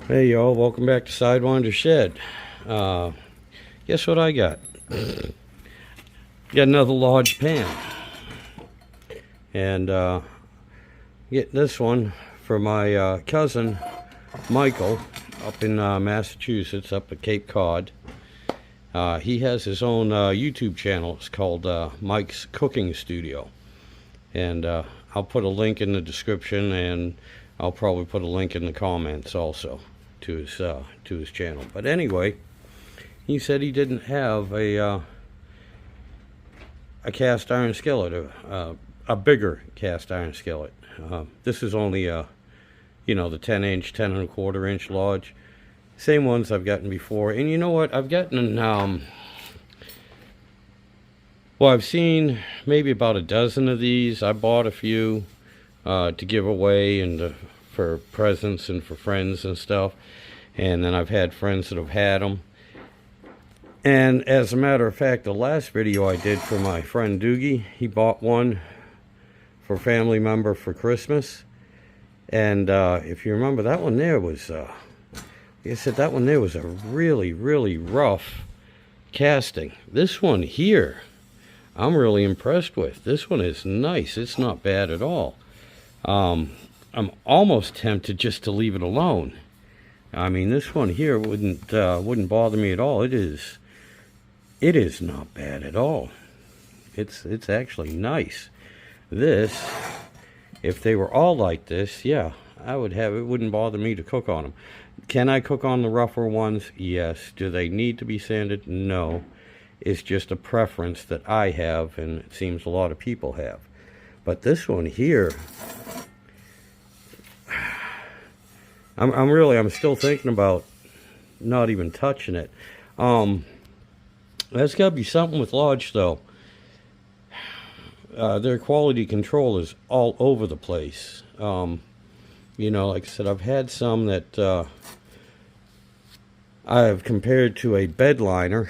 Hey y'all, welcome back to Sidewynders Shed. Guess what I got? Got another large pan. And get this one for my cousin Michael up in Massachusetts, up at Cape Cod. He has his own YouTube channel. It's called Mike's Cooking Studio. And I'll put a link in the description, and I'll probably put a link in the comments also to his channel. But anyway, he said he didn't have a cast iron skillet, a bigger cast iron skillet. This is only the 10-inch, 10 1/4 inch large. Same ones I've gotten before. And you know what? I've gotten well, I've seen maybe about a dozen of these. I bought a few to give away and for presents and for friends and stuff. And then I've had friends that have had them. And as a matter of fact, the last video I did for my friend Doogie, he bought one for a family member for Christmas. And if you remember, that one there was, like I said, that one there was a really, really rough casting. This one here, I'm really impressed with. This one is nice. It's not bad at all. I'm almost tempted just to leave it alone. I mean, this one here wouldn't bother me at all. It is not bad at all. It's actually nice. This, if they were all like this, yeah, I would have it. Wouldn't bother me to cook on them. Can I cook on the rougher ones? Yes. Do they need to be sanded? No. It's just a preference that I have, and it seems a lot of people have. But this one here, I'm still thinking about not even touching it. That's got to be something with Lodge, though. Their quality control is all over the place. Like I said, I've had some that I've compared to a bed liner.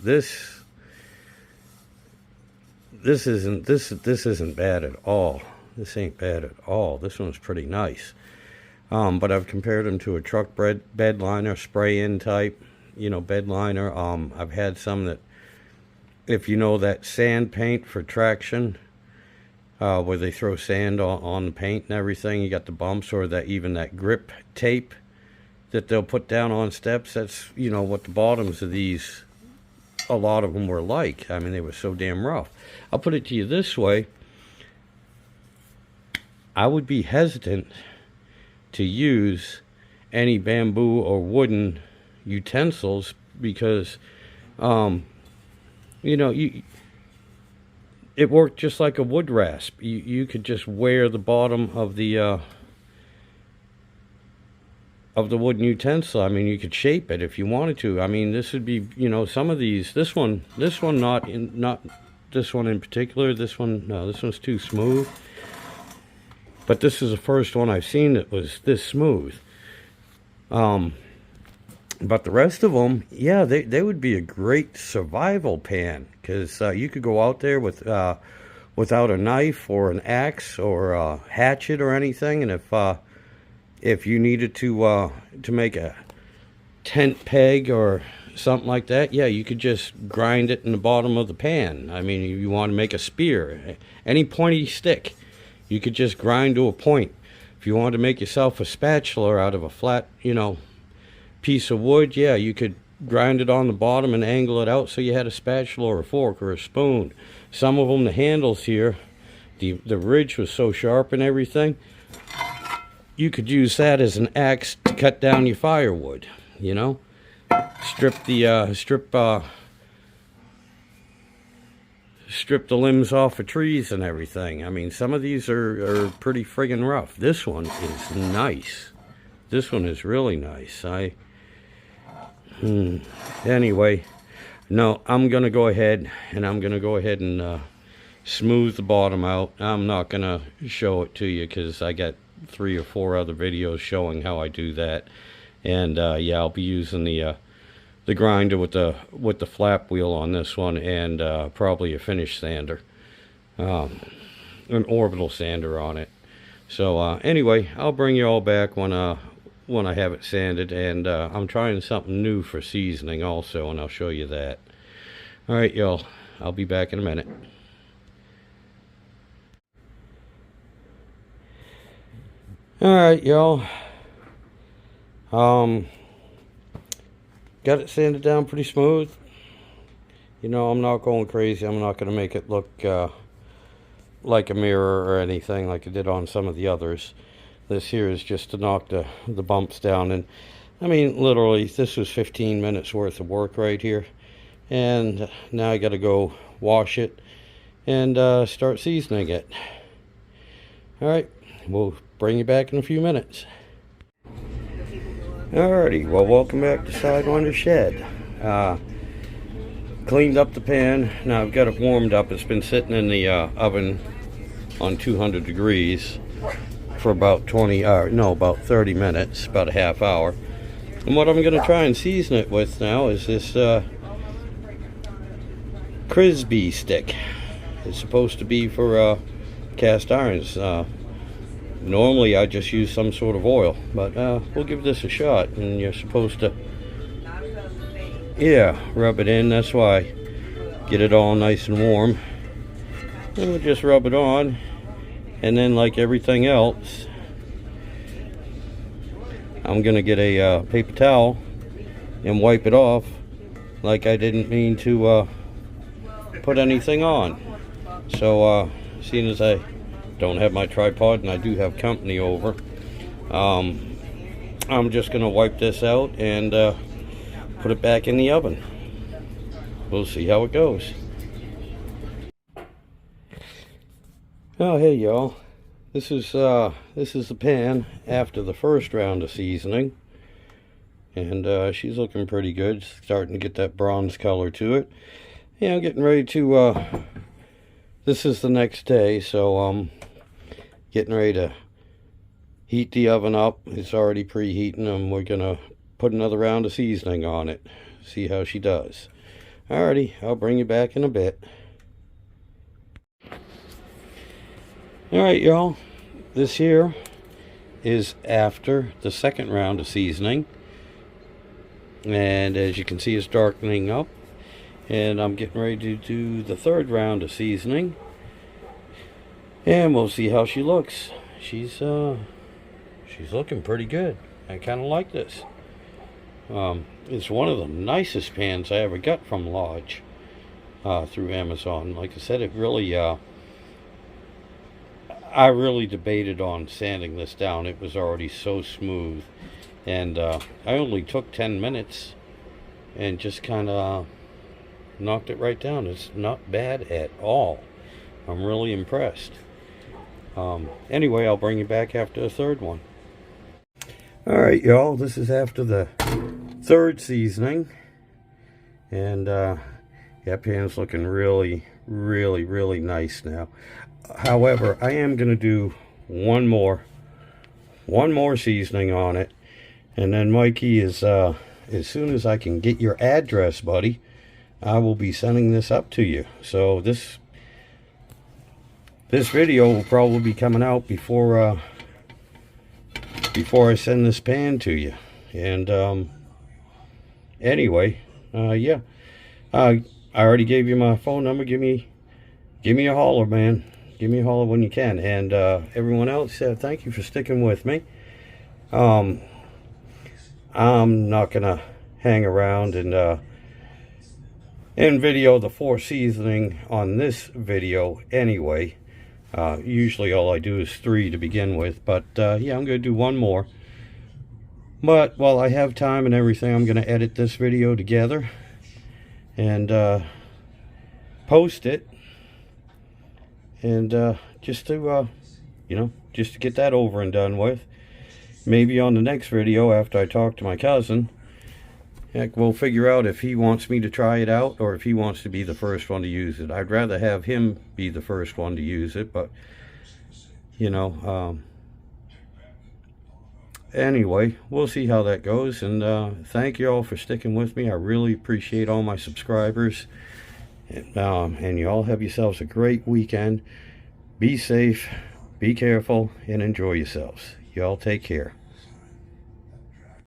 This isn't bad at all. This ain't bad at all. This one's pretty nice. But I've compared them to a truck bed liner, spray-in type, bed liner. I've had some that, if you know that sand paint for traction, where they throw sand on the paint and everything, you got the bumps, or that grip tape that they'll put down on steps. That's, what the bottoms of these, a lot of them were like. I mean, they were so damn rough. I'll put it to you this way. I would be hesitant to use any bamboo or wooden utensils because, it worked just like a wood rasp. You could just wear the bottom of the wooden utensil. I mean, you could shape it if you wanted to. I mean, this would be, some of these. This one, not this one in particular. This one, no, this one's too smooth. But this is the first one I've seen that was this smooth. But the rest of them, yeah, they would be a great survival pan, because you could go out there without a knife or an axe or a hatchet or anything, and if you needed to make a tent peg or something like that, yeah, you could just grind it in the bottom of the pan. I mean, if you want to make a spear, any pointy stick, you could just grind to a point. If you wanted to make yourself a spatula out of a flat, piece of wood, yeah, you could grind it on the bottom and angle it out so you had a spatula or a fork or a spoon. Some of them, the handles here, the ridge was so sharp and everything, you could use that as an axe to cut down your firewood. Strip the limbs off of trees and everything. I mean, some of these are pretty friggin' rough. This one is nice. This one is really nice. Anyway, no, I'm gonna go ahead and smooth the bottom out. I'm not gonna show it to you because I got 3 or 4 other videos showing how I do that. And yeah, I'll be using the grinder with the flap wheel on this one, and probably a finish sander, an orbital sander on it. So anyway, I'll bring you all back when when I have it sanded, and I'm trying something new for seasoning also, and I'll show you that. All right, y'all, I'll be back in a minute. All right, y'all. Got it sanded down pretty smooth. You know, I'm not going crazy. I'm not going to make it look like a mirror or anything like I did on some of the others. This here is just to knock the bumps down. And I mean, literally, this was 15 minutes worth of work right here. And now I got to go wash it and start seasoning it. All right, we'll bring you back in a few minutes. Alrighty, well, welcome back to Sidewynders Shed. Cleaned up the pan. Now I've got it warmed up. It's been sitting in the oven on 200 degrees for about 30 minutes, about a half hour. And what I'm going to try and season it with now is this Crisby stick. It's supposed to be for cast irons. Normally I just use some sort of oil, but we'll give this a shot. And you're supposed to, yeah, rub it in. That's why. Get it all nice and warm. And we'll just rub it on. And then, like everything else, I'm gonna get a paper towel and wipe it off like I didn't mean to put anything on. So seeing as I don't have my tripod and I do have company over, I'm just gonna wipe this out and put it back in the oven. We'll see how it goes. Oh, hey y'all, this is the pan after the first round of seasoning, and she's looking pretty good, starting to get that bronze color to it. Yeah, I'm getting ready to this is the next day, so getting ready to heat the oven up. It's already preheating, and we're gonna put another round of seasoning on it, see how she does. Alrighty, I'll bring you back in a bit. Alright, y'all, this here is after the second round of seasoning, and as you can see, it's darkening up, and I'm getting ready to do the third round of seasoning, and we'll see how she looks. She's looking pretty good. I kind of like this. It's one of the nicest pans I ever got from Lodge through Amazon. Like I said, it really I really debated on sanding this down. It was already so smooth, and I only took 10 minutes and just kind of knocked it right down. It's not bad at all. I'm really impressed. Anyway, I'll bring you back after the third one. Alright, y'all, this is after the third seasoning, and that pan's looking really nice now. However, I am going to do one more seasoning on it, and then Mikey is as soon as I can get your address, buddy, I will be sending this up to you. So this video will probably be coming out before I send this pan to you. And anyway, yeah, I already gave you my phone number. Give me a holler, man. Give me a holler when you can. And everyone else, thank you for sticking with me. I'm not gonna hang around and video the 4 seasoning on this video anyway. Usually all I do is 3 to begin with, but yeah, I'm gonna do one more. But while I have time and everything, I'm gonna edit this video together and post it, and just to just to get that over and done with. Maybe on the next video, after I talk to my cousin, heck, we'll figure out if he wants me to try it out or if he wants to be the first one to use it. I'd rather have him be the first one to use it, but anyway, we'll see how that goes. And thank you all for sticking with me. I really appreciate all my subscribers. And you all have yourselves a great weekend. Be safe, be careful, and enjoy yourselves. Y'all take care.